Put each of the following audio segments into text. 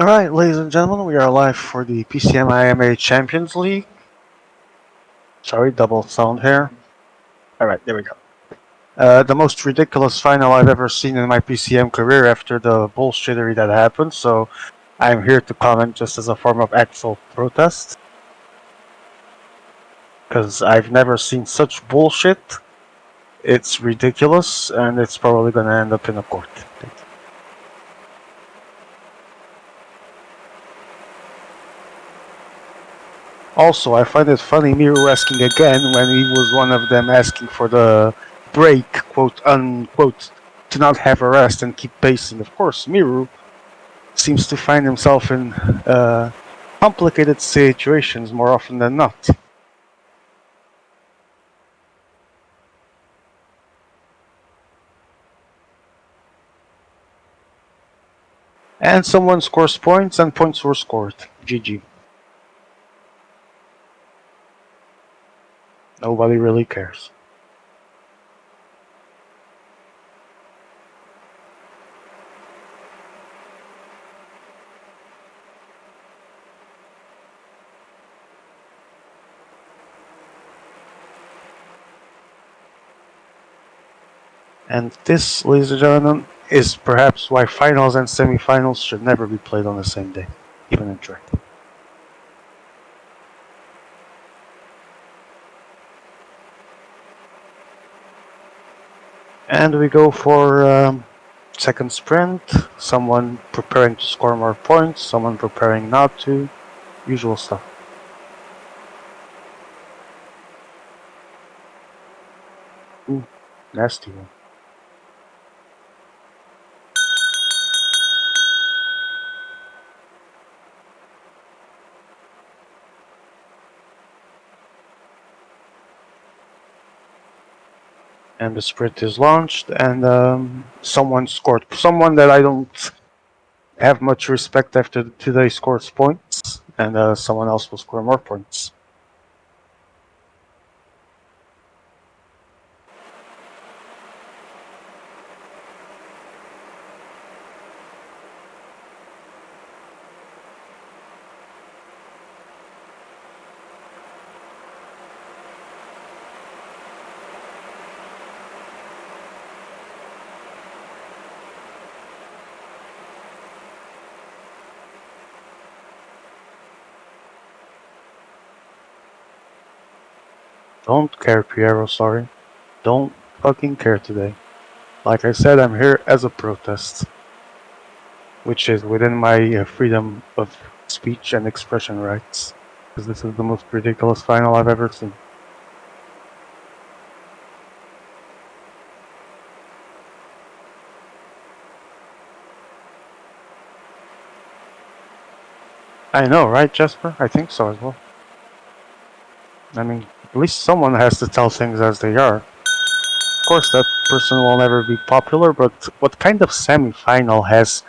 Alright, ladies and gentlemen, we are live for the PCM IMA Champions League. Sorry, double sound here. Alright, there we go. The most ridiculous final I've ever seen in my PCM career after the bullshittery that happened, so I'm here to comment just as a form of actual protest. Because I've never seen such bullshit. It's ridiculous, and it's probably gonna end up in a court. Also, I find it funny Miru asking again when he was one of them asking for the break, quote unquote, to not have a rest and keep pacing. Of course, Miru seems to find himself in complicated situations more often than not. And someone scores points and points were scored. GG. Nobody really cares. And this, ladies and gentlemen, is perhaps why finals and semifinals should never be played on the same day, even in track. And we go for second sprint, someone preparing to score more points, someone preparing not to, usual stuff. Ooh, nasty one. And the sprint is launched, and someone scored. Someone that I don't have much respect after today scores points, and someone else will score more points. Don't care, Piero, sorry. Don't fucking care today. Like I said, I'm here as a protest, which is within my freedom of speech and expression rights, because this is the most ridiculous final I've ever seen. I know, right, Jasper? I think so as well. I mean, at least someone has to tell things as they are. Of course, that person will never be popular, but what kind of semi-final has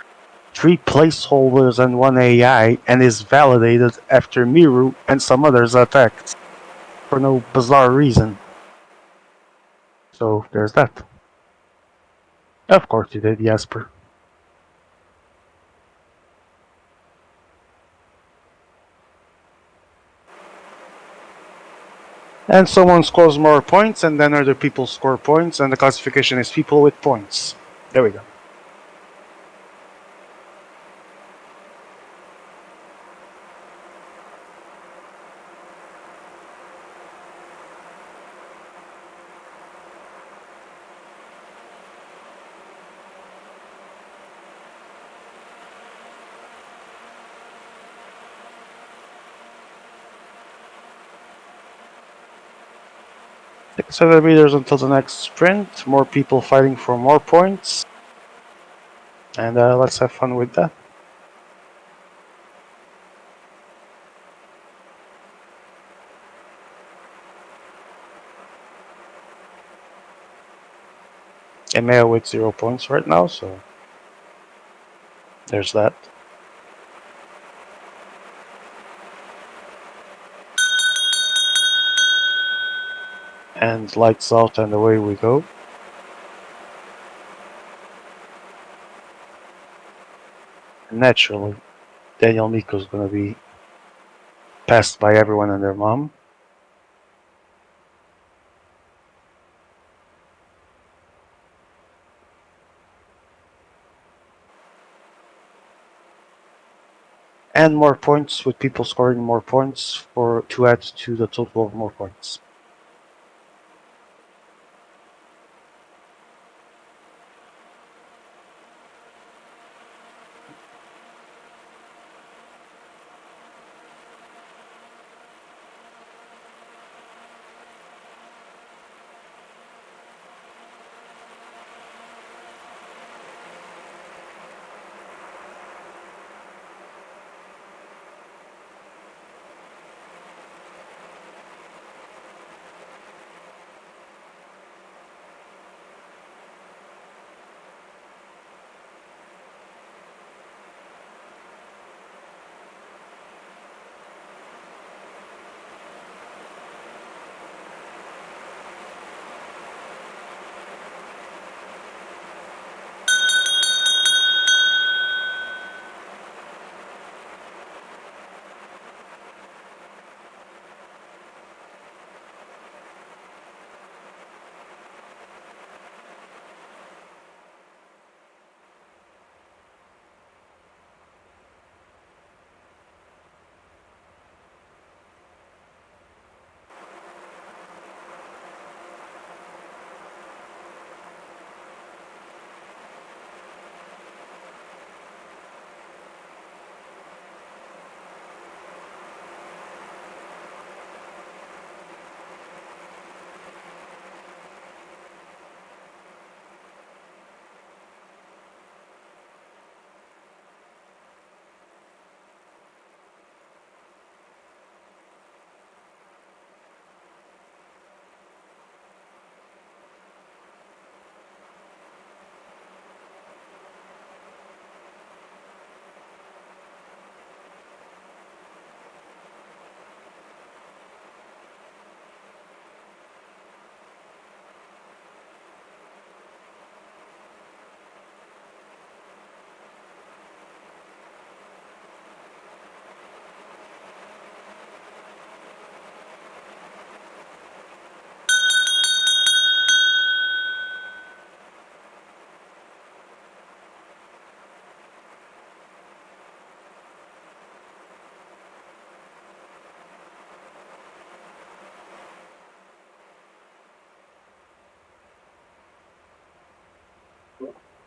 3 placeholders and 1 AI and is validated after Miru and some others attacked for no bizarre reason? So there's that. Of course you did, Jasper. And someone scores more points, and then other people score points, and the classification is people with points. There we go. Take 7 meters until the next sprint, more people fighting for more points. And let's have fun with that. EMEA with 0 points right now, so there's that. And lights out and away we go. Naturally. Daniel Miko's gonna be passed by everyone and their mom. And more points with people scoring more points for to add to the total of more points.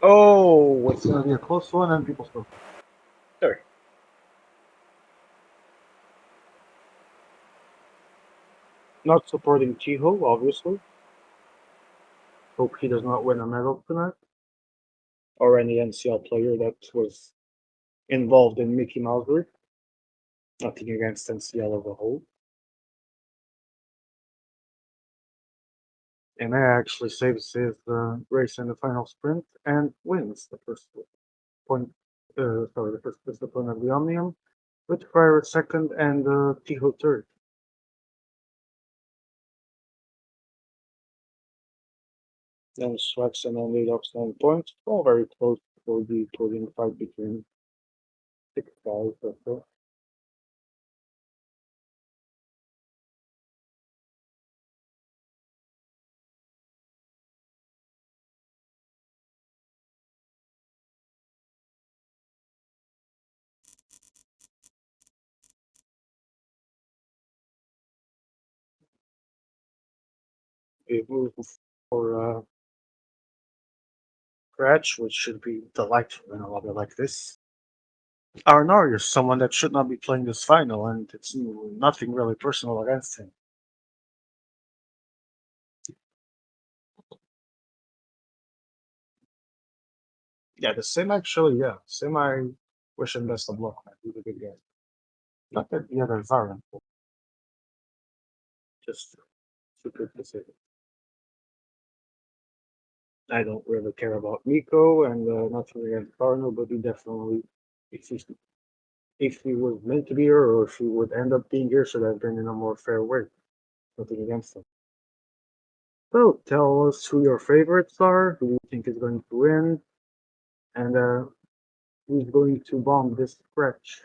Oh, it's gonna be a close one, and people still. Sorry. Not supporting Chiho, obviously. Hope he does not win a medal tonight, or any NCL player that was involved in Mickey Mousery. Nothing against NCL as a whole. And actually saves his race in the final sprint and wins the first point. The first discipline of the Omnium, with Fryer second and Tiho third. Then Swaxon only drops 9 points, all very close for the podium fight between 6 guys or so. We move for Scratch, which should be delightful in a lobby like this. Arnor is someone that should not be playing this final, and it's nothing really personal against him. Yeah, the same actually, yeah. Same I wish him best of luck, man. He's a good guy. Not that the others aren't, but just super specific. I don't really care about Miko and nothing against Cardinal, but he definitely, if he, if he was meant to be here or if he would end up being here, should have been in a more fair way. Nothing against him. So tell us who your favorites are, who you think is going to win, and who's going to bomb this stretch.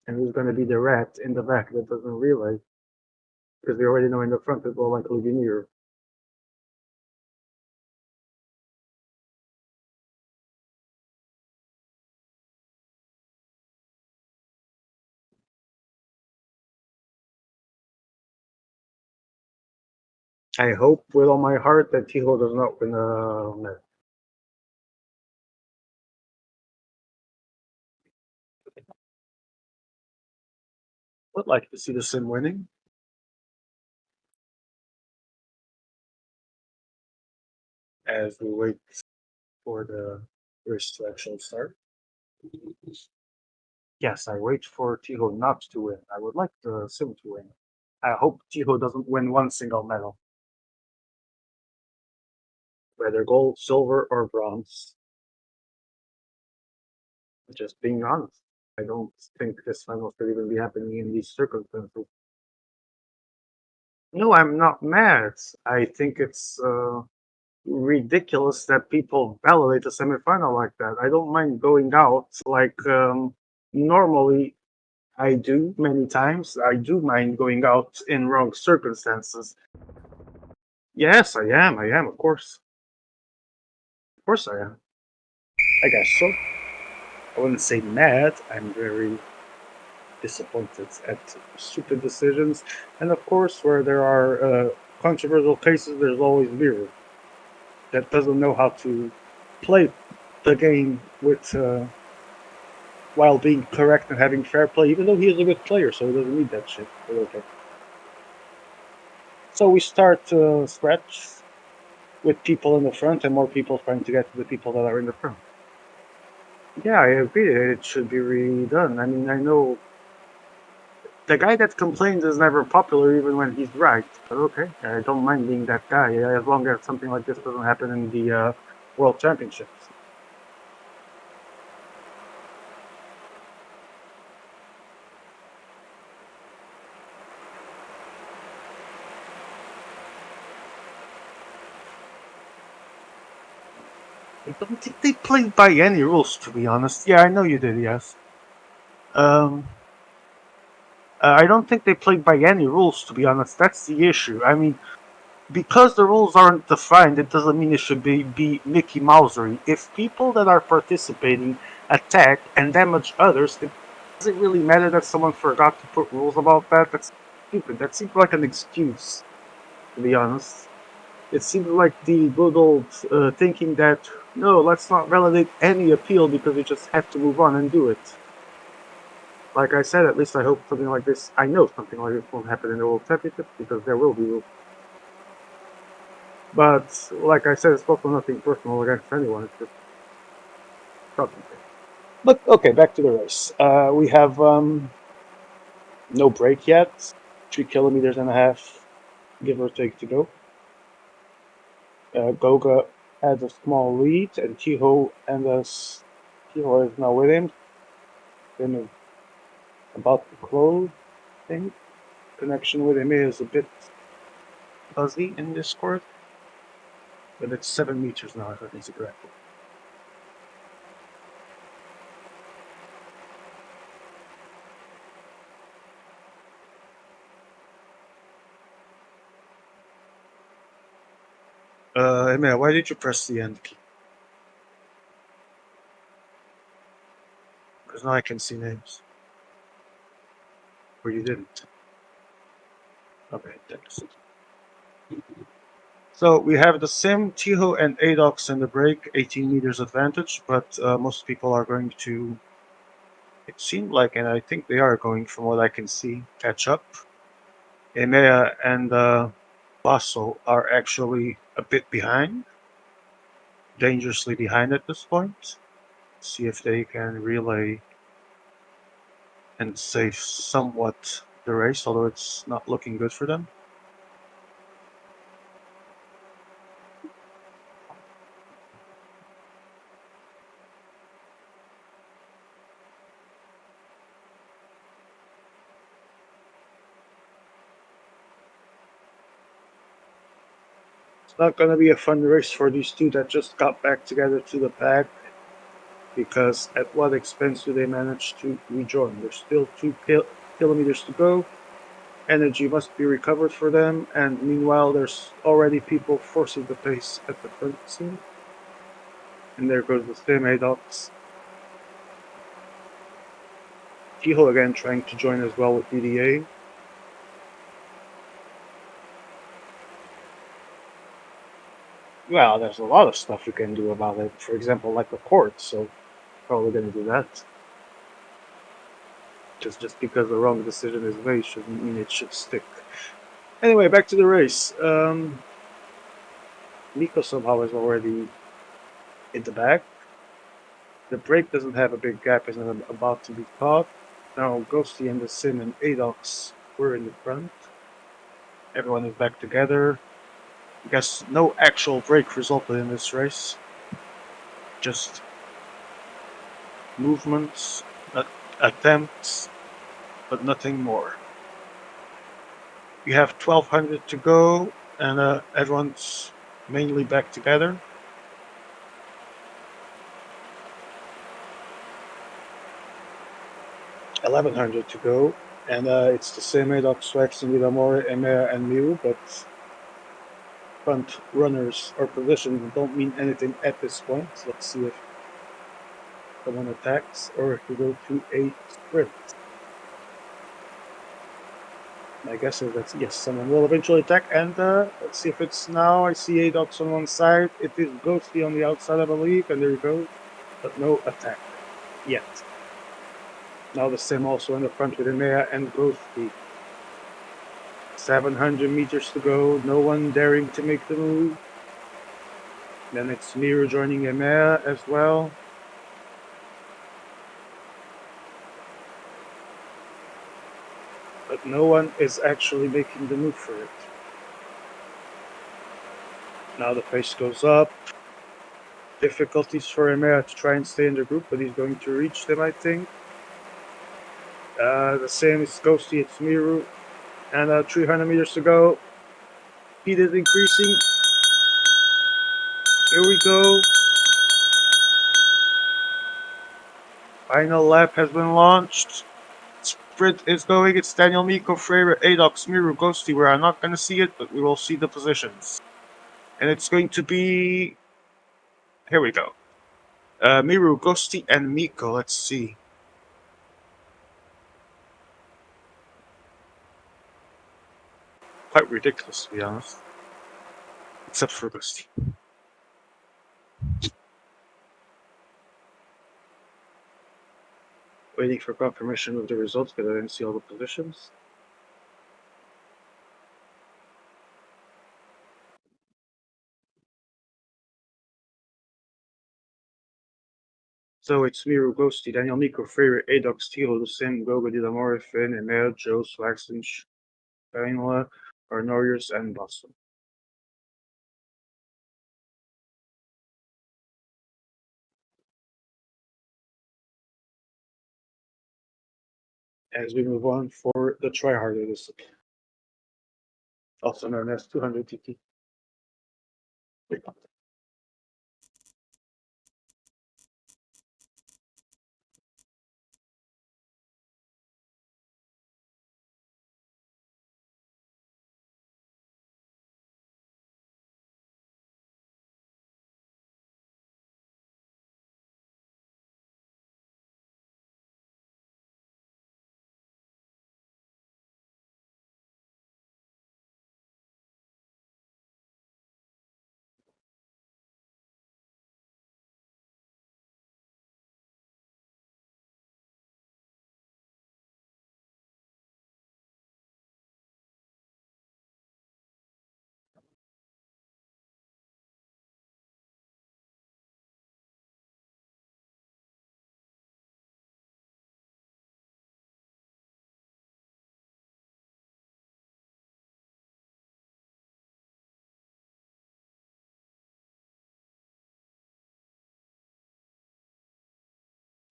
And who's going to be the rat in the back that doesn't realize? Because they already know in the front it will likely be near. I hope with all my heart that Tiho does not win a match. Would like to see the Sim winning as we wait for the race to actually start. Yes, I wait for Tiho not to win. I would like the Sim to win. I hope Tiho doesn't win one single medal, whether gold, silver, or bronze. Just being honest. I don't think this final should even be happening in these circumstances. No, I'm not mad. I think it's ridiculous that people validate a semifinal like that. I don't mind going out like normally I do many times. I do mind going out in wrong circumstances. Yes, I am. I am, of course. Of course I am. I guess so. I wouldn't say mad. I'm very disappointed at stupid decisions. And of course, where there are controversial cases, there's always Mirror that doesn't know how to play the game with while being correct and having fair play, even though he is a good player, so he doesn't need that shit. But okay. So we start scratch with people in the front and more people trying to get to the people that are in the front. Yeah, I agree that it should be redone. I mean, I know the guy that complains is never popular even when he's right. But okay, I don't mind being that guy as long as something like this doesn't happen in the World Championships. I don't think they played by any rules, to be honest. Yeah, I know you did, yes. Um, I don't think they played by any rules, to be honest. That's the issue. I mean, because the rules aren't defined, it doesn't mean it should be Mickey Mousery. If people that are participating attack and damage others, it doesn't really matter that someone forgot to put rules about that. That's stupid. That seems like an excuse, to be honest. It seems like the good old thinking that, no, let's not validate any appeal because we just have to move on and do it. Like I said, at least I hope something like this, I know something like this won't happen in the World Championship because there will be rules. But like I said, it's also nothing personal against anyone. It's just something. But okay, back to the race. We have no break yet. 3 kilometers and a half, give or take, to go. Goga has a small lead, and Tiho and us. Tiho is now with him. Then about to close. I think connection with him is a bit fuzzy in Discord, but it's 7 meters now. If I think it's correct. Emma, why did you press the end key? Because now I can see names. Or you didn't. Okay, thanks. So we have the Sim, Tiho, and Adox in the break, 18 meters advantage, but most people are going to, it seemed like, and I think they are going from what I can see, catch up. Emea and Basso are actually a bit behind, dangerously behind at this point. See if they can relay and save somewhat the race, although it's not looking good for them. It's not going to be a fun race for these two that just got back together to the pack. because at what expense do they manage to rejoin? There's still 2 kilometers to go. Energy must be recovered for them, and meanwhile, there's already people forcing the pace at the front scene. And there goes the same ADOX. Tiho again trying to join as well with DDA. Well, there's a lot of stuff you can do about it. For example, like the court, so probably going to do that. Just because the wrong decision is made shouldn't mean it should stick. Anyway, back to the race. Nico somehow is already in the back. The break doesn't have a big gap, isn't about to be caught. Now Ghosty and the Sim and Adox were in the front. Everyone is back together. I guess no actual break resulted in this race. Just movements, attempts, but nothing more. You have 1200 to go, and everyone's mainly back together. 1100 to go, and it's the same Adox, Swaxton, Vidamore, Emea, and Mew, but front runners or positions don't mean anything at this point. Let's see if someone attacks or if we go to a sprint. My guess is that yes, someone will eventually attack, and let's see if it's now. I see Adox on one side. It is Ghosty on the outside, I believe, and there we go. But no attack yet. Now the Sim also in the front with Emea and Ghosty. 700 meters to go. No one daring to make the move. Then it's Miro joining Emea as well. But no one is actually making the move for it. Now the pace goes up. Difficulties for Emea to try and stay in the group, but he's going to reach them, I think. The same is Ghosty, it's Miru. And 300 meters to go. Speed is increasing. Here we go. Final lap has been launched. Sprint is going. It's Daniel, Miko, Freire, Adox, Miru, Ghosty. We are not going to see it, but we will see the positions. And it's going to be... Here we go. Miru, Ghosty, and Miko. Let's see. Quite ridiculous, to be honest. Except for Ghosty. Waiting for confirmation of the results, because I didn't see all the positions. So it's Miru, Ghosty, Daniel, Miko, Freire, Adox, Tilo, Lucin, Gogo, Didamore, Finn, Emel, Joe, Swaxton, Spainola, Arnorius, and Boston. As we move on for the tryharder discipline, also known as 200 TT.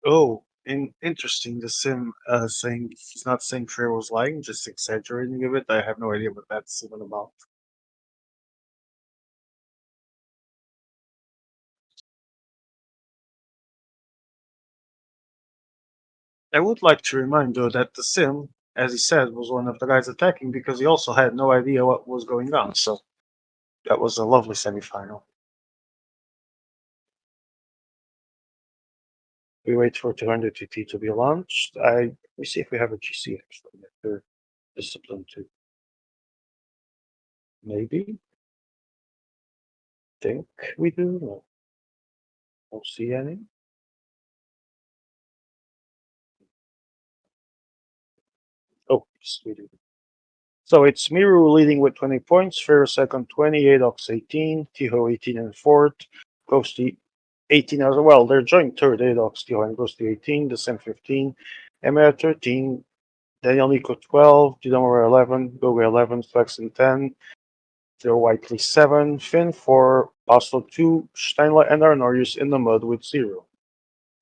Oh, interesting. The sim saying he's not saying Freire was lying, just exaggerating a bit. I have no idea what that's even about. I would like to remind though that the sim, as he said, was one of the guys attacking because he also had no idea what was going on. So that was a lovely semifinal. We wait for 200 TT to be launched. We see if we have a GC actually. If they're disciplined too. Maybe. Think we do. No. Don't see any. Oh, yes, we do. So it's Miru leading with 20 points, Ferro second 20, Adox 18, Tiho 18 and fourth, Ghosty 18 as well. They're joint third, Adox, Tiho and Ghosty 18, the same 15, Emma 13, Daniel Nico 12, Didamora 11, Gogo 11, Flex and 10, Theo Whiteley 7, Finn 4, Oslo 2, Steinle and Arnorius in the mud with 0.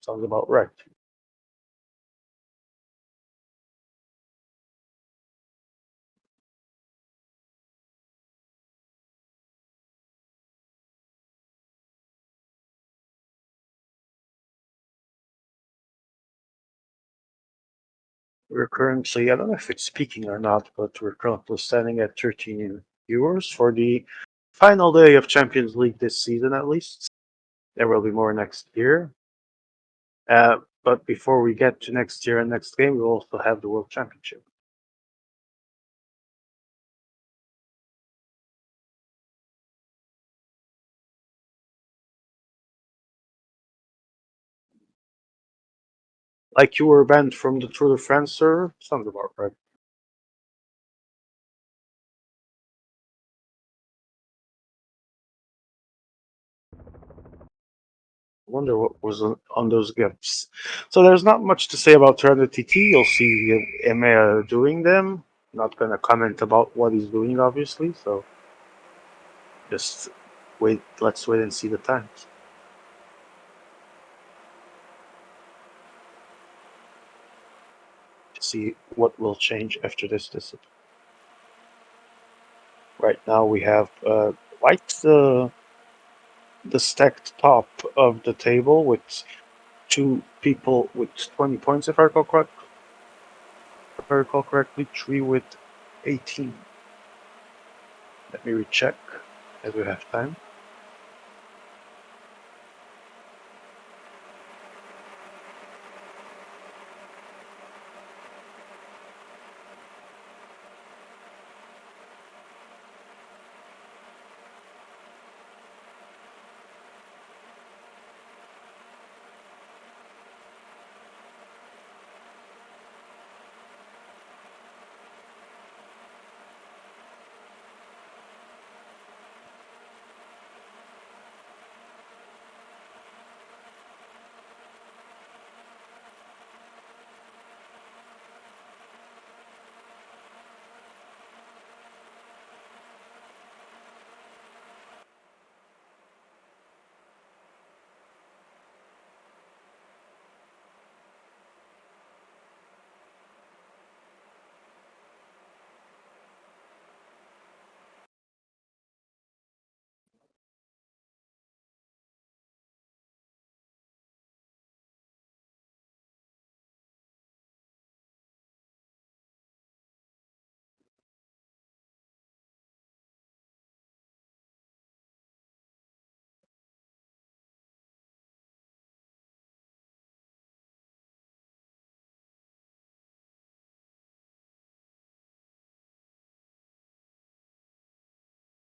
Sounds about right. We're currently, I don't know if it's peaking or not, but we're currently standing at 13 viewers for the final day of Champions League this season, at least. There will be more next year. But before we get to next year and next game, we'll also have the World Championship. Like you were banned from the Tour de France, sir? Sounds about right. I wonder what was on those gifts. So there's not much to say about Tyranno TT. You'll see EMEA doing them. Not gonna comment about what he's doing, obviously. So just wait. Let's wait and see the times to see what will change after this discipline. Right now we have White the stacked top of the table with two people with 20 points, if I recall correctly, three with 18. Let me recheck as we have time.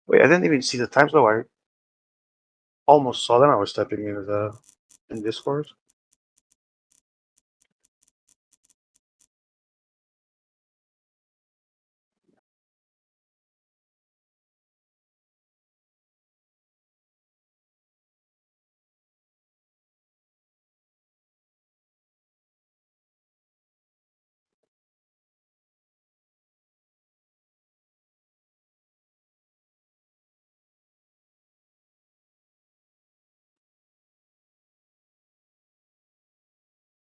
Wait, I didn't even see the times though. I almost saw them. I was typing in Discord.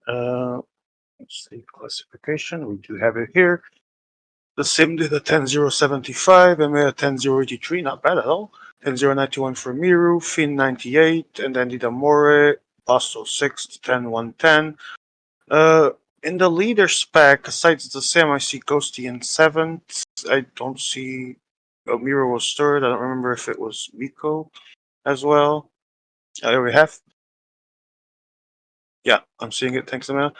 Uh, let's see classification. We do have it here. The Sim did a 10.075 and a 10.083. Not bad at all. 10.091 for Miru, Finn 98, and then did a More, Basto 6th, 10.110. In the leaders pack, besides the Sam, I see Ghosty in 7th. I don't see Miro was 3rd. I don't remember if it was Miko as well. There we have. Yeah, I'm seeing it. Thanks, Emil.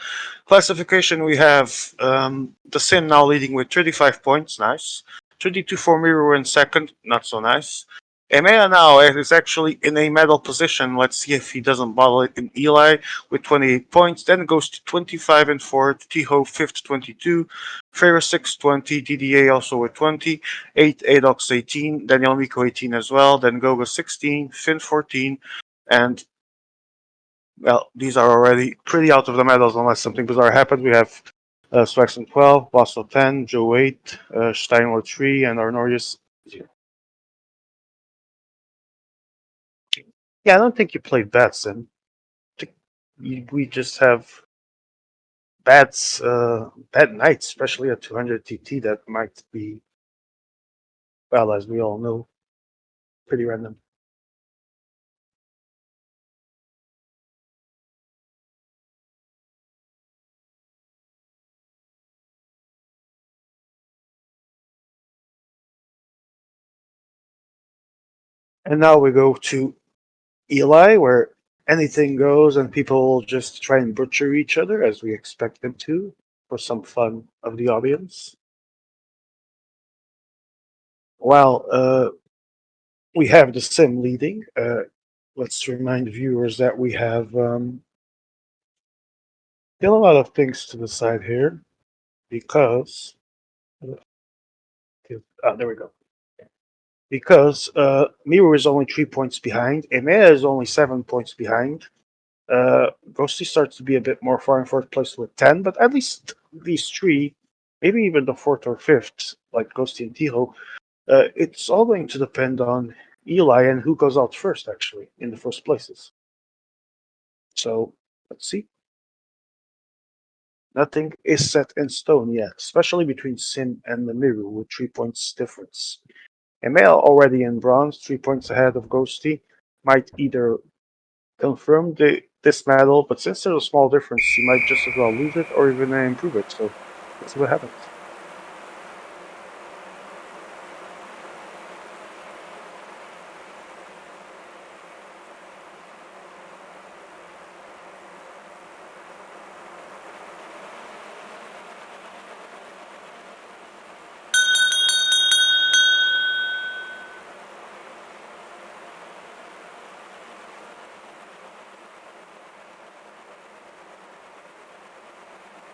Classification, we have the Sim now leading with 35 points. Nice. 32 for Miro in 2nd. Not so nice. Emea now is actually in a medal position. Let's see if he doesn't bottle it in Eli with 28 points. Then goes to 25 and 4th. Tiho 5th, 22. Farah 6, 20. DDA also with 20. 8, Adox 18. Daniel Miko 18 as well. Then Goga 16. Finn 14. And well, these are already pretty out of the medals unless something bizarre happens. We have Swaxon 12, Bosso 10, Joe 8, Steinler 3, and Arnorius 0. Yeah, I don't think you played bad, Sim. We just have bad nights, especially at 200 TT. That might be, well, as we all know, pretty random. And now we go to Eli, where anything goes and people just try and butcher each other as we expect them to for some fun of the audience. While we have the sim leading, let's remind viewers that we have still a lot of things to decide here because there we go. Because Miru is only 3 points behind, Emea is only 7 points behind. Ghosty starts to be a bit more far in fourth place with 10, but at least these three, maybe even the fourth or fifth, like Ghosty and Tiho, it's all going to depend on Eli and who goes out first, actually, in the first places. So let's see. Nothing is set in stone yet, especially between Sim and the Miru with 3 points difference. Emea already in bronze, 3 points ahead of Ghosty, might either confirm this medal, but since there's a small difference, he might just as well lose it or even improve it. So let's see what happens.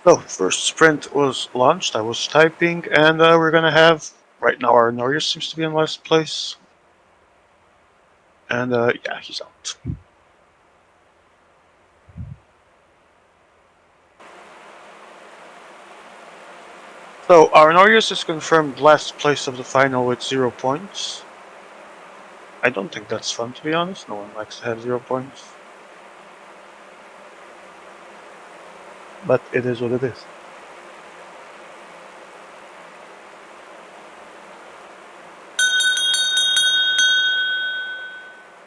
So first sprint was launched. I was typing, and we're gonna have right now our Norris seems to be in last place, and yeah, he's out. So Arnorius is confirmed last place of the final with 0 points. I don't think that's fun, to be honest. No one likes to have 0 points. But it is what it is.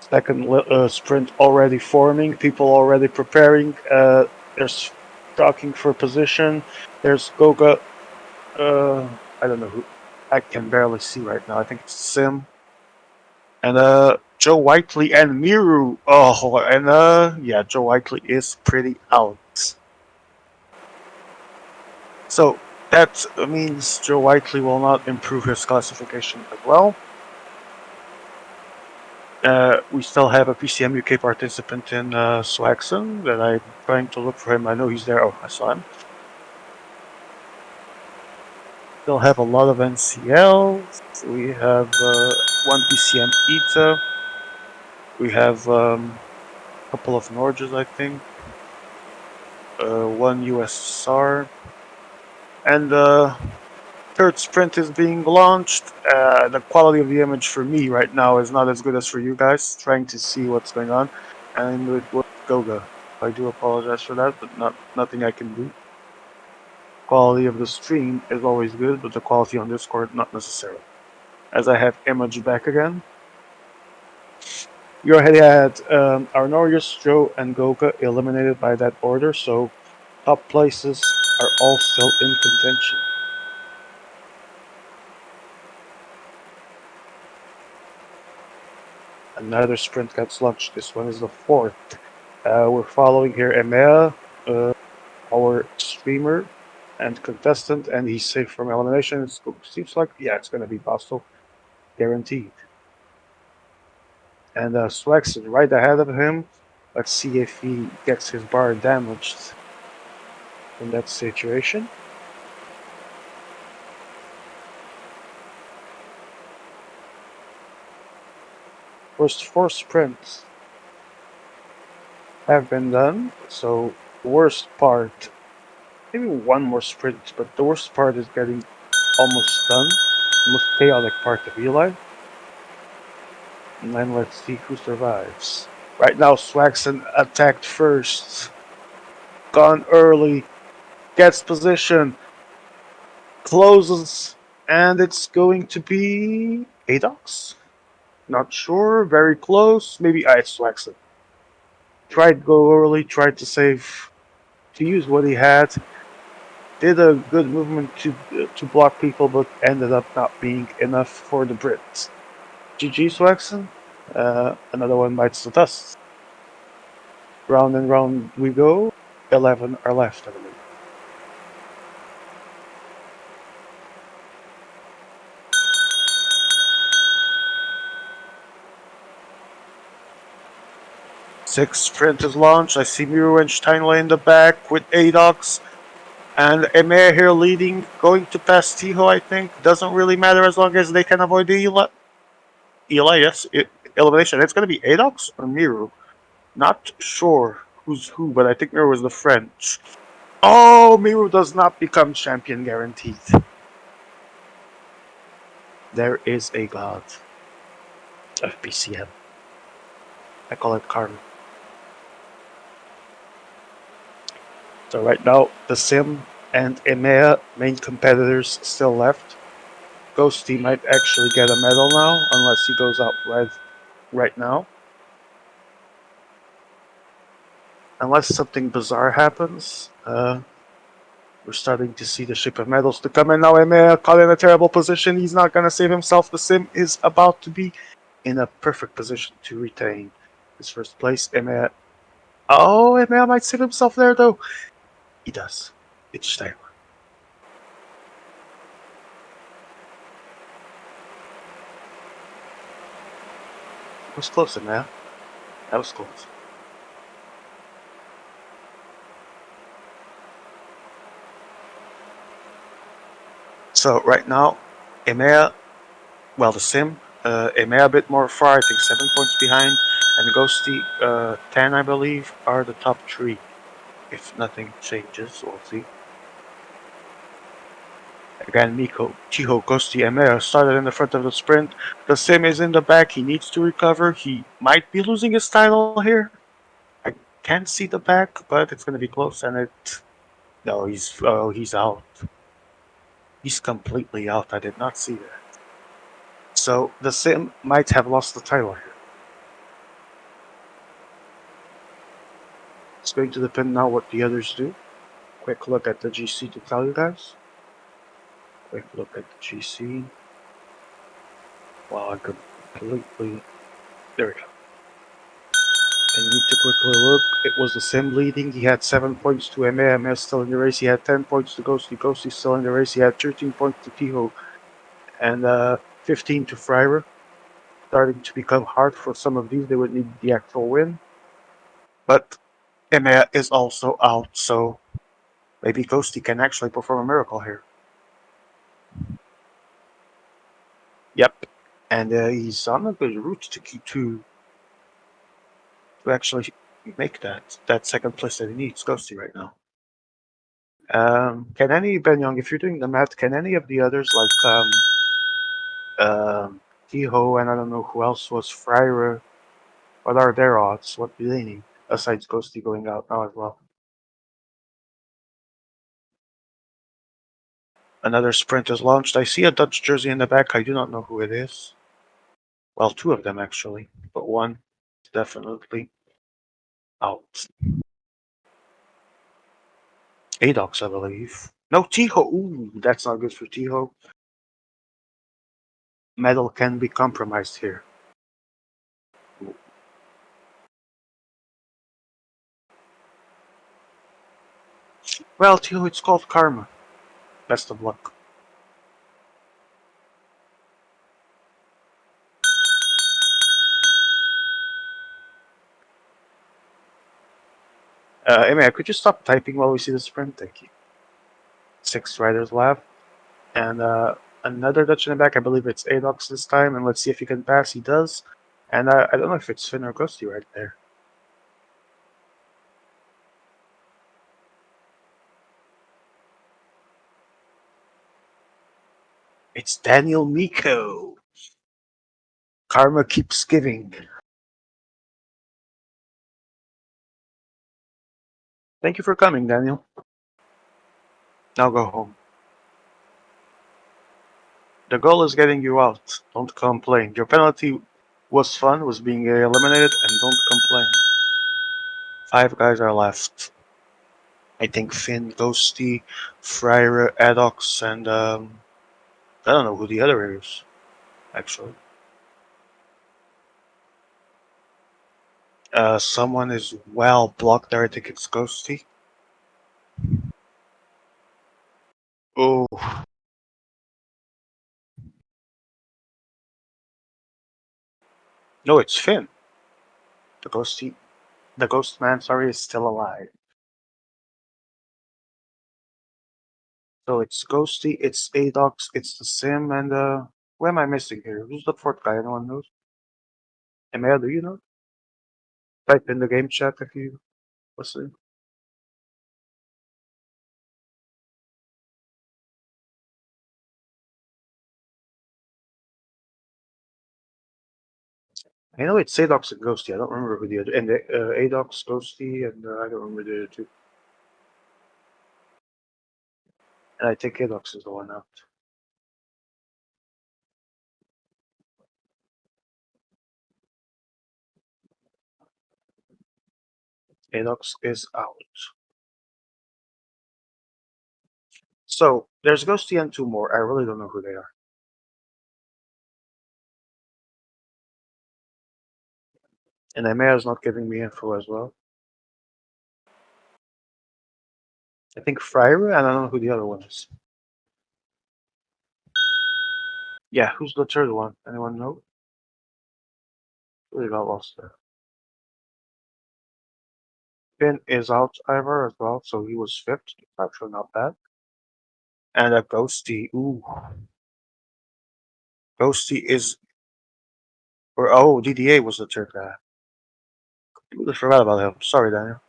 Second sprint already forming, people already preparing. There's talking for position. There's Goga. I don't know who. I can barely see right now. I think it's Sim. And Joe Whiteley and Miru. Oh, and yeah, Joe Whiteley is pretty out. So that means Joe Whiteley will not improve his classification as well. We still have a PCM UK participant in Swaxon that I'm trying to look for him. I know he's there. Oh, I saw him. Still have a lot of NCLs. We have one PCM ETA. We have a couple of Norges, I think. One USSR. And third sprint is being launched. The quality of the image for me right now is not as good as for you guys, trying to see what's going on. And with Goga. I do apologize for that, but nothing I can do. Quality of the stream is always good, but the quality on Discord not necessarily. As I have image back again. You already had Arnorius, Joe, and Goga eliminated by that order, so top places are all still in contention. Another sprint gets launched. This one is the fourth. We're following here EMEA, our streamer and contestant, and he's safe from elimination. It seems like, yeah, it's going to be Boston, guaranteed. And Swax is right ahead of him. Let's see if he gets his bar damaged in that situation. First four sprints have been done, so the worst part, maybe one more sprint, but the worst part is getting almost done. The most chaotic part of Eli. And then let's see who survives. Right now, Swaxon attacked first. Gone early. Gets position. Closes. And it's going to be Adox? Not sure. Very close. Maybe it's Swaxon. Tried to go early. Tried to save. To use what he had. Did a good movement to block people, but ended up not being enough for the Brits. GG, Swaxon. Another one bites the dust. Round and round we go. 11 are left, I believe. Sixth sprint is launched. I see Miro and Steinle in the back with Adox. And Emir here leading, going to pass Tiho, I think. Doesn't really matter as long as they can avoid the Eli, yes. Elimination. It's going to be Adox or Miro. Not sure who's who, but I think Miro was the French. Oh, Miro does not become champion guaranteed. There is a god of PCM. I call it karma. So right now, the Sim and EMEA main competitors still left. Ghosty might actually get a medal now, unless he goes out right now. Unless something bizarre happens, we're starting to see the ship of medals to come in now. EMEA caught in a terrible position. He's not going to save himself. The Sim is about to be in a perfect position to retain his first place. EMEA. Oh, EMEA might save himself there, though. He does. It's Steinle. It was close, EMEA. That was close. So right now, EMEA, well, the Sim, EMEA a bit more far, I think 7 points behind, and Ghosty, 10, I believe, are the top 3. If nothing changes, we'll see. Again, Miko, Chiho, Ghosty, EMEA started in the front of the sprint. The Sim is in the back. He needs to recover. He might be losing his title here. I can't see the back, but it's going to be close, and it... No, he's out. He's completely out. I did not see that. So the Sim might have lost the title here. It's going to depend now what the others do. Quick look at the GC to tell you guys. Quick look at the GC. Wow, I completely... There we go. I need to quickly look. It was the Sim leading. He had 7 points to MA. MA still in the race. He had 10 points to Ghosty. Ghosty still in the race. He had 13 points to Tiho. And 15 to Fryer. Starting to become hard for some of these. They would need the actual win. But MA is also out, so maybe Ghosty can actually perform a miracle here. Yep. And he's on a good route to actually make that second place that he needs, Ghosty, right now. Can any, Ben Young, if you're doing the math, can any of the others, like Tiho and I don't know who else was, Fryer, what are their odds? What do they need? Besides Ghosty going out now as well. Another sprint is launched. I see a Dutch jersey in the back. I do not know who it is. Well, 2 of them actually, but one is definitely out. Adox, I believe. No, Tiho. Ooh, that's not good for Tiho. Metal can be compromised here. Well, Tiho, it's called karma. Best of luck. Emma, could you stop typing while we see the sprint? Thank you. 6 riders left. And another Dutch in the back. I believe it's Adox this time. And let's see if he can pass. He does. And I don't know if it's Finn or Ghosty right there. It's Daniel Miko. Karma keeps giving. Thank you for coming, Daniel. Now go home. The goal is getting you out. Don't complain. Your penalty was fun, was being eliminated, and don't complain. 5 guys are left. I think Finn, Ghosty, Fryer, Adox, and I don't know who the other is, actually. Someone is well blocked there. I think it's Ghosty. Oh, no, it's Finn. The Ghosty, the Ghost Man, sorry, is still alive. So it's Ghosty, it's Adox, it's the Sim, and who am I missing here? Who's the 4th guy? Anyone knows? Emil, do you know? Type in the game chat if you listen. I know it's Adox and Ghosty. I don't remember who the other. And Adox, Ghosty, and I don't remember the other 2. And I think Adox is the one out. Adox is out. So there's Ghosty and 2 more. I really don't know who they are. And Emea is not giving me info as well. I think Fryer, and I don't know who the other one is. Yeah, who's the 3rd one? Anyone know? Really got lost there. Finn is out, Ivor, as well, so he was 5th. Actually, not bad. And a Ghosty. Ooh. Ghosty is. Or, oh, DDA was the 3rd guy. Completely forgot about him. Sorry, Daniel.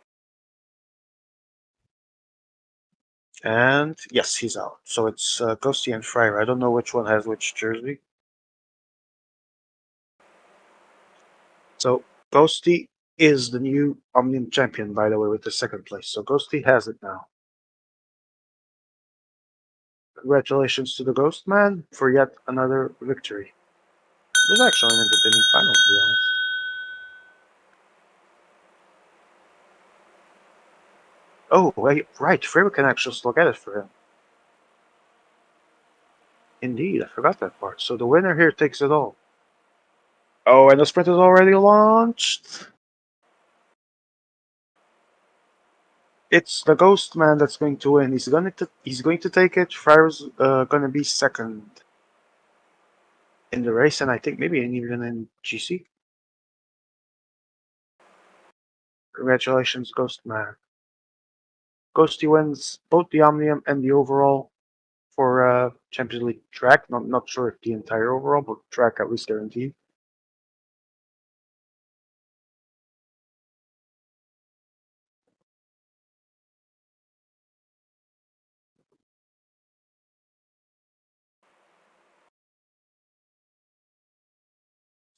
And yes, he's out. So it's Ghosty and Fryer. I don't know which one has which jersey. So Ghosty is the new Omnium champion, by the way, with the 2nd place. So Ghosty has it now. Congratulations to the Ghost Man for yet another victory. It was actually an entertaining final, to be honest. Oh, wait, right. Fryer can actually still get it for him. Indeed, I forgot that part. So the winner here takes it all. Oh, and the sprint is already launched. It's the Ghost Man that's going to win. He's going to take it. Fryer's gonna be 2nd in the race, and I think maybe even in GC. Congratulations, Ghost Man. Ghosty wins both the Omnium and the overall for Champions League track. Not sure if the entire overall, but track at least guaranteed.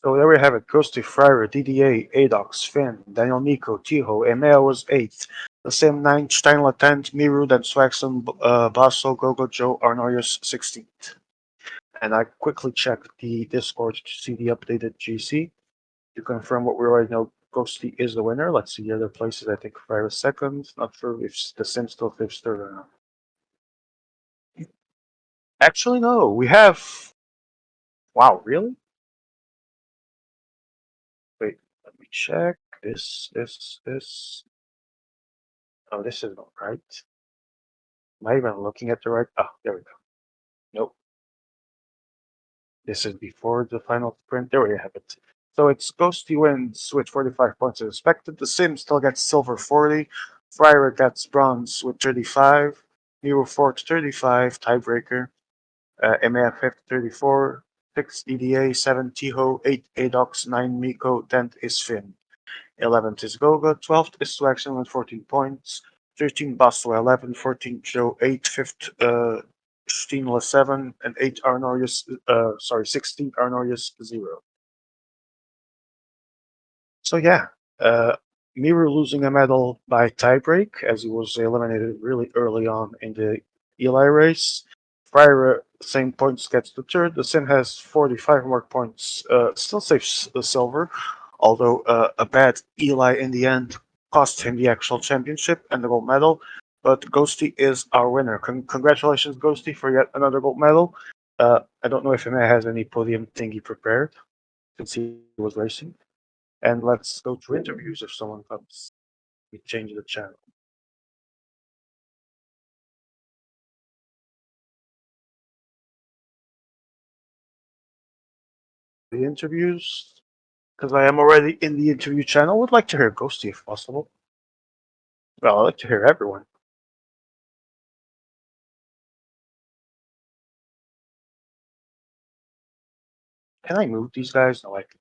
So there we have it. Ghosty, Fryer, DDA, Adox, Finn, Daniel Nico, Tiho, Emea was 8th. The same 9th, Steinle 10th, Miru, then Swaxon, Basso, Gogo, Joe, Arnoyus 16th. And I quickly checked the Discord to see the updated GC to confirm what we already know. Ghosty is the winner. Let's see the other places. I think Fire is second. Not sure if the Sim still finished third or not. Actually, no. We have. Wow, really? Wait, let me check. This. Oh, this is not right. Am I even looking at the right? Oh, there we go. Nope. This is before the final sprint. There we have it. So it's Ghosty wins with 45 points as expected. The Sim still gets silver 40. Fryer gets bronze with 35. Nero 4th 35, tiebreaker. MAF 5th 34. 6 EDA, 7 Tiho, 8 Adox, 9 Miko, 10th is Finn. 11th is Goga, 12th is Swaxon with 14 points. 13 Basel, 11, 14 Joe, 8, 5th Steenle 7, and 8 Arnorius, 16 Arnorius 0. So yeah, uh, Miru losing a medal by tiebreak as he was eliminated really early on in the Eli race. Fryer, same points, gets the third. The Sim has 45 more points, still saves the silver, although a bad Eli in the end cost him the actual championship and the gold medal. But Ghosty is our winner. Congratulations, Ghosty, for yet another gold medal. I don't know if Ime has any podium thingy prepared since he was racing. And let's go to interviews if someone comes. We change the channel. The interviews, because I am already in the interview channel, would like to hear Ghosty if possible. Well, I'd like to hear everyone. Can I move these guys? No, I can.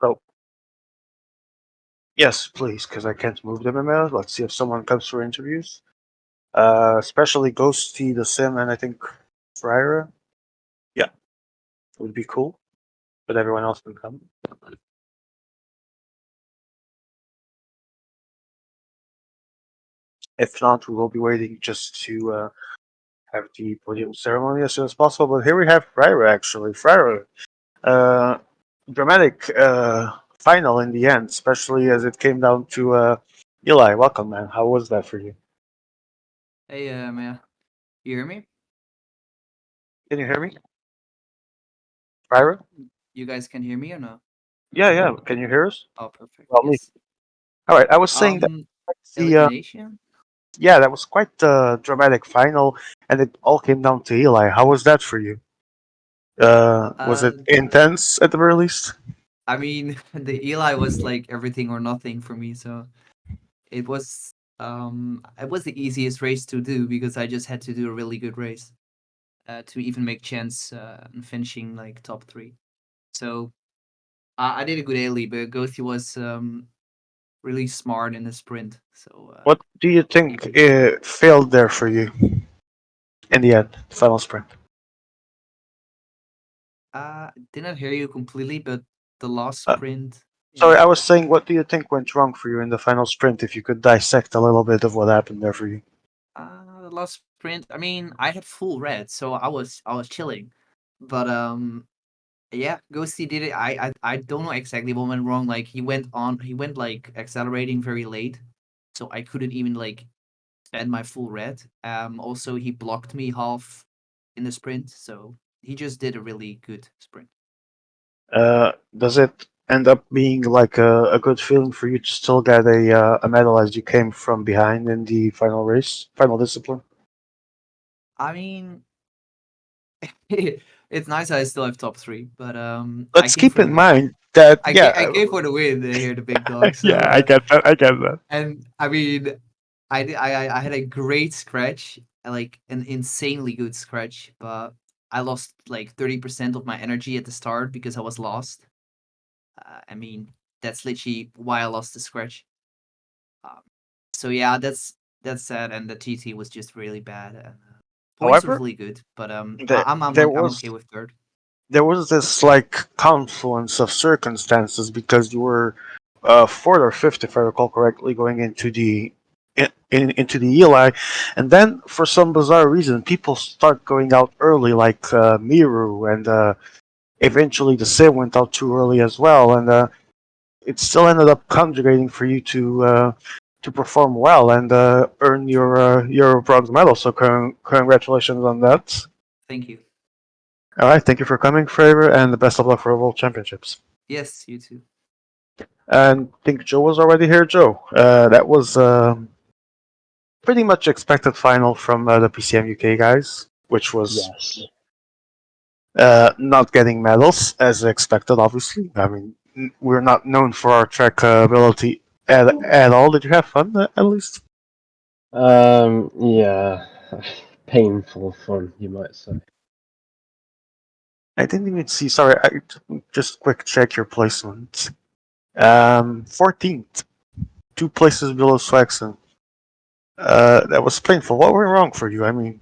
Oh, yes, please, because I can't move them in there. Let's see if someone comes for interviews. Especially Ghosty, the Sim, and I think Fryer. Yeah, would be cool, but everyone else can come. If not, we will be waiting just to have the podium ceremony as soon as possible. But here we have Fryer, actually. Fryer, uh, dramatic final in the end, especially as it came down to Eli. Welcome, man. How was that for you? Hey, man, you hear me? Can you hear me, Fryer? You guys can hear me or no? Yeah, yeah. Can you hear us? Oh, perfect. Well, me. Yes. All right. I was saying that the Elimination. yeah, that was quite the dramatic final, and it all came down to Eli. How was that for you? Was Uh, it intense at the very least? I mean, the Eli was like everything or nothing for me. So it was the easiest race to do because I just had to do a really good race to even make chance in finishing like top three. So I did a good Eli, but Ghosty was really smart in the sprint. So What do you he think beat me. failed there for you in the end, final sprint? Didn't hear you completely, but the last Uh, sprint, Sorry, yeah. I was saying, what do you think went wrong for you in the final sprint? If you could dissect a little bit of what happened there for you. The last sprint, I mean, I had full red, so I was chilling. But yeah, Ghosty did it. I don't know exactly what went wrong. Like he went like accelerating very late, so I couldn't even like spend my full red. Also he blocked me half in the sprint, so he just did a really good sprint. Does it end up being like a good feeling for you to still get a medal as you came from behind in the final race, final discipline? I mean, it's nice I still have top three, but I Let's came keep for the in win. mind that I yeah, came for the win here, the big dog. yeah, So I get that. I get that. and I mean, I had a great scratch, like an insanely good scratch, but I lost like 30% of my energy at the start because I was lost. I mean, that's literally why I lost the scratch. Um, so yeah, that's sad, and the TT was just really bad. And points was However, really good, but there there I'm was okay with third. there was this like confluence of circumstances because you were fourth or fifth, if I recall correctly, going into the into the Eli, and then for some bizarre reason, people start going out early, like Miru, and eventually the Sim went out too early as well, and it still ended up conjugating for you to perform well and earn your bronze medal. So congratulations on that. Thank you. All right, thank you for coming, Fravor, and the best of luck for World Championships. Yes, you too. And I think Joe was already here. Joe, that was pretty much expected final from the PCM UK guys, which was Yes. not getting medals as expected. Obviously, I mean we're not known for our track ability at all. Did you have fun at least? Yeah. Painful fun, you might say. I didn't even see. Sorry, just quick check your placement. 14th, 2 places below Swaxon. That was painful. What went wrong for you? I mean,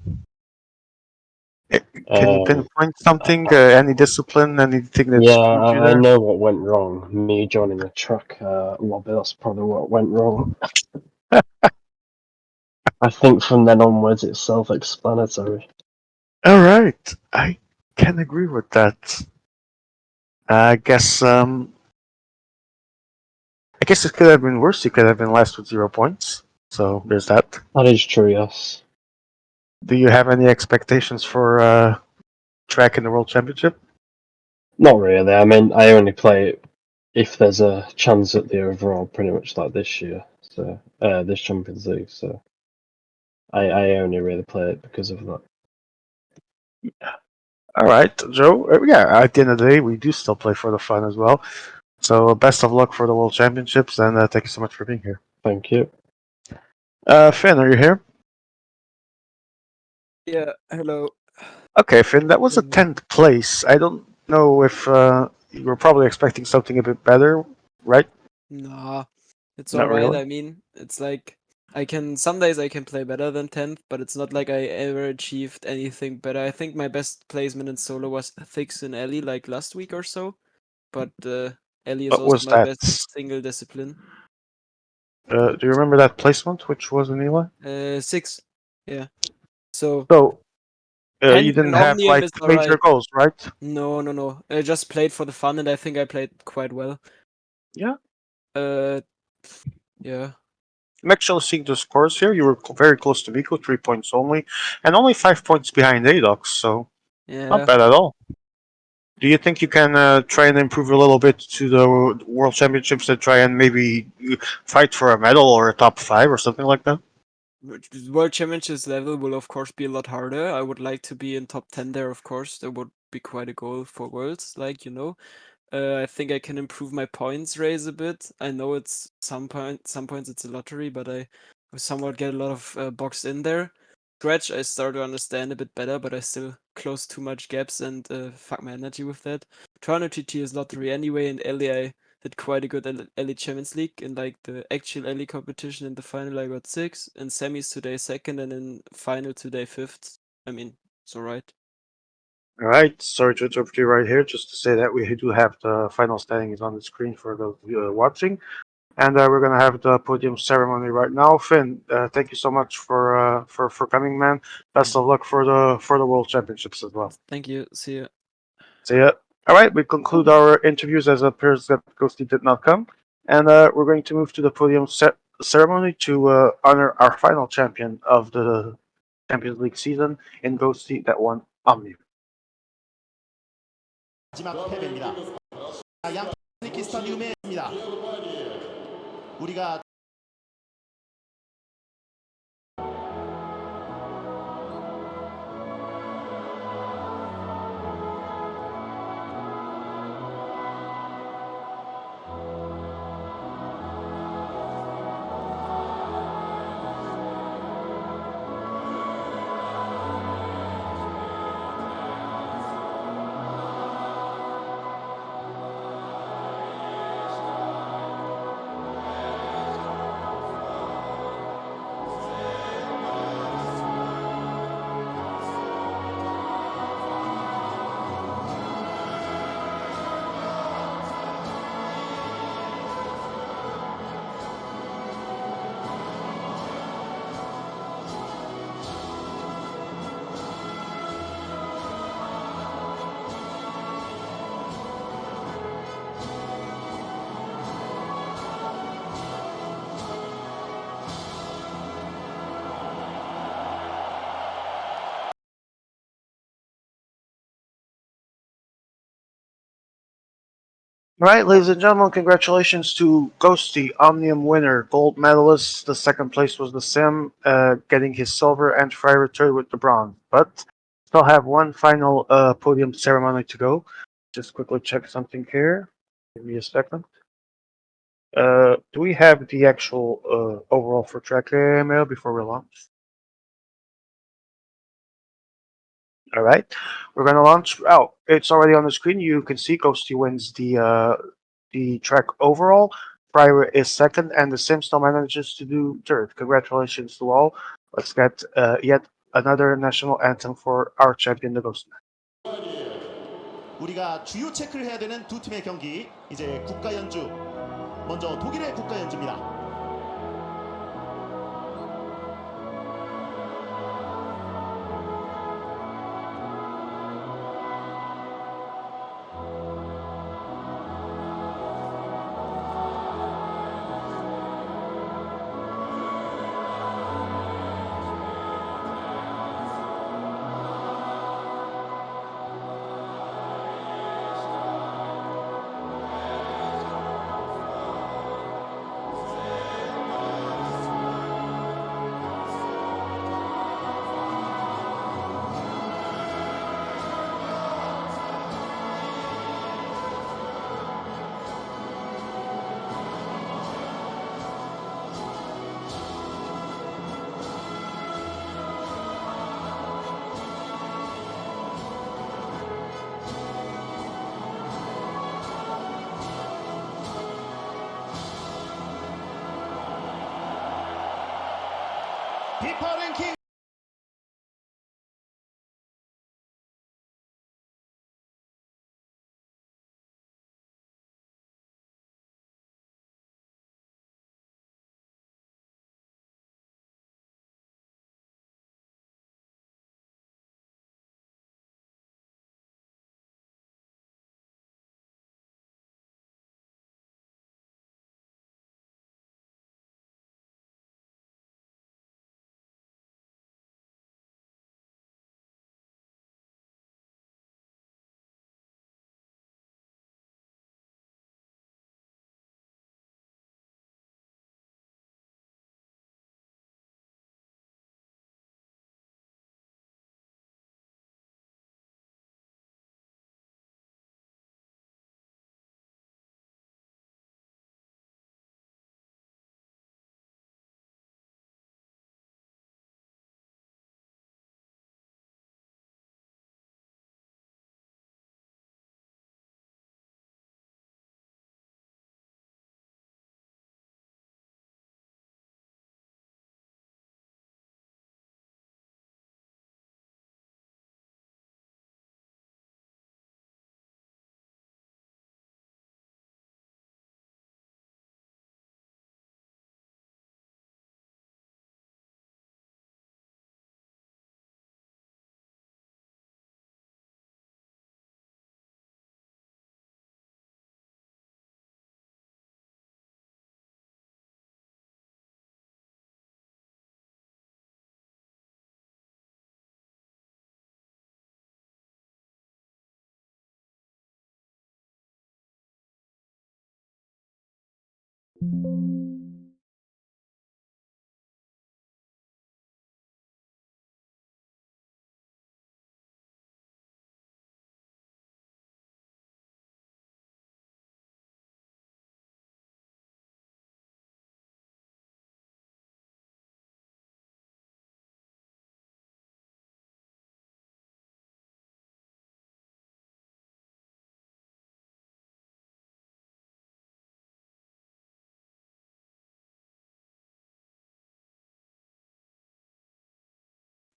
can you Um, pinpoint something? Any discipline? Anything that yeah, screwed you I there? know what went wrong. Me joining the truck lobby, that's probably what went wrong. I think from then onwards it's self-explanatory. All right, I can agree with that. I guess I guess it could have been worse. You could have been last with 0 points. So there's that. That is true, yes. Do you have any expectations for track in the World Championship? Not really. I mean, I only play it if there's a chance at the overall, pretty much like this year. So, this Champions League. So, I only really play it because of that. All right, Joe. Yeah, at the end of the day, we do still play for the fun as well. So best of luck for the World Championships, and thank you so much for being here. Thank you. Finn, are you here? Yeah, hello. Okay, Finn, that was a Mhm. 10th place. I don't know if you were probably expecting something a bit better, right? Nah, it's Not alright. really. I mean, it's like some days I can play better than 10th, but it's not like I ever achieved anything better. I think my best placement in solo was Thix in Ellie like last week or so, but Ellie is What also was my that? best single discipline. Do you remember that placement, which was in Eli? 6. Yeah. So So you 10th didn't in have Omnium like is major alright. goals, right? No, no, no. I just played for the fun and I think I played quite well. Yeah. Uh yeah. I'm actually seeing the scores here. You were very close to Miko, 3 points only, and only 5 points behind Adox, so not Yeah. bad at all. Do you think you can try and improve a little bit to the World Championships and try and maybe fight for a medal or a top five or something like that? World Championships level will of course be a lot harder. I would like to be in top 10 there, of course. That would be quite a goal for Worlds, I think I can improve my points raise a bit. I know it's some points it's a lottery, but I somewhat get a lot of boxed in there. Scratch, I start to understand a bit better, but I still close too much gaps and fuck my energy with that. Toronto GT is lottery anyway, and Ellie I did quite a good Ellie Champions League in like the actual Ellie competition. In the final, I got 6, in semis today second, and in final today fifth. I mean, it's alright. All right, sorry to interrupt you right here. Just to say that we do have the final standings on the screen for those watching, and we're gonna have the podium ceremony right now. Finn, thank you so much for coming, man. Yeah. Best of luck for the World Championships as well. Thank you. See ya. See ya. All right, we conclude our interviews as it appears that Ghosty did not come, and we're going to move to the podium ceremony to honor our final champion of the Champions League season in Ghosty that won Omnium. 마지막 패배입니다. 양 스타디움에 있습니다. 우리가 Alright, ladies and gentlemen, congratulations to Ghosty, Omnium winner, gold medalist. The second place was the Sim, getting his silver, and Fryer third with the bronze. But still have one final podium ceremony to go. Just quickly check something here. Give me a second. Do we have the actual overall for track mail before we launch? All right, we're gonna launch. Oh, it's already on the screen. You can see Ghosty wins the track overall. Fryer is second, and the Sim still manages to do third. Congratulations to all. Let's get yet another national anthem for our champion, the Ghostman. 우리가 주요 체크를 해야 되는 두 팀의 경기 이제 국가 연주 먼저 독일의 국가 연주입니다. 피파 랭킹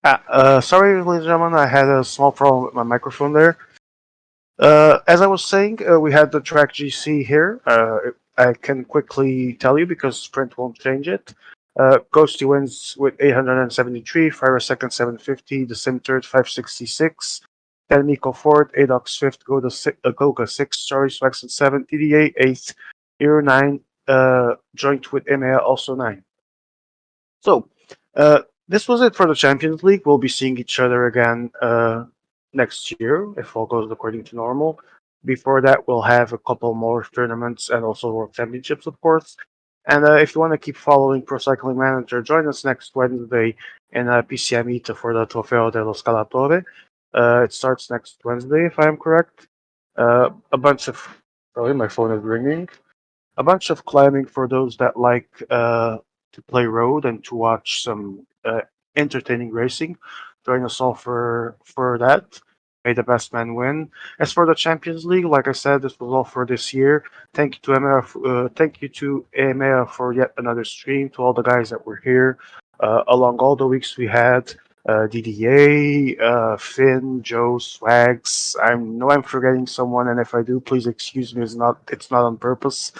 Sorry, ladies and gentlemen, I had a small problem with my microphone there. As I was saying, we had the track GC here. I can quickly tell you because Sprint won't change it. Ghosty wins with 873, Fire second 750, the Sim third 566, then Miko fourth, Adox fifth, Goga sixth, sorry, Swaxon seventh, DDA eighth, Euro 9, joint with EMEA also 9. So, this was it for the Champions League. We'll be seeing each other again next year if all goes according to normal. Before that, we'll have a couple more tournaments and also World Championships, of course. And if you want to keep following Pro Cycling Manager, join us next Wednesday in PCM IMA for the Trofeo dello Scalatore. It starts next Wednesday, if I am correct. A bunch of... Sorry, my phone is ringing. A bunch of climbing for those that like to play road and to watch some entertaining racing. Join us all for that. May the best man win. As for the Champions League, like I said, this was all for this year. Thank you to EMEA. Thank you to EMEA for yet another stream. To all the guys that were here along all the weeks we had. DDA, Finn, Joe, Swags. I know I'm forgetting someone, and if I do, please excuse me. It's not on purpose.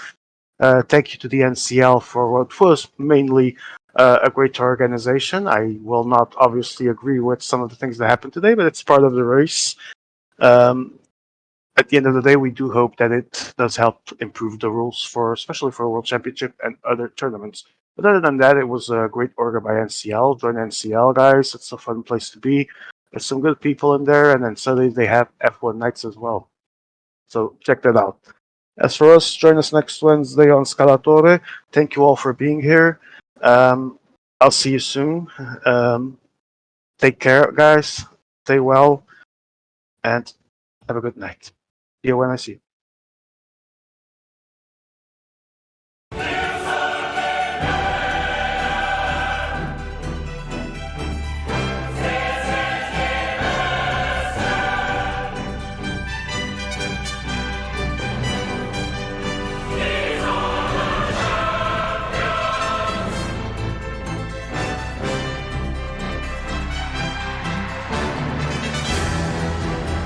Thank you to the NCL for what was mainly a great organization. I will not obviously agree with some of the things that happened today, but it's part of the race. At the end of the day, we do hope that it does help improve the rules for, especially for World Championship and other tournaments. But other than that, it was a great order by NCL. Join NCL, guys. It's a fun place to be. There's some good people in there, and then suddenly they have F1 nights as well. So check that out. As for us, join us next Wednesday on Scalatore. Thank you all for being here. I'll see you soon. Take care, guys. Stay well, and have a good night. See you when I see you.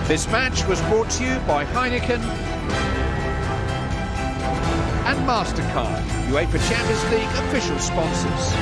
This match was brought to you by Heineken and MasterCard, UEFA Champions League official sponsors.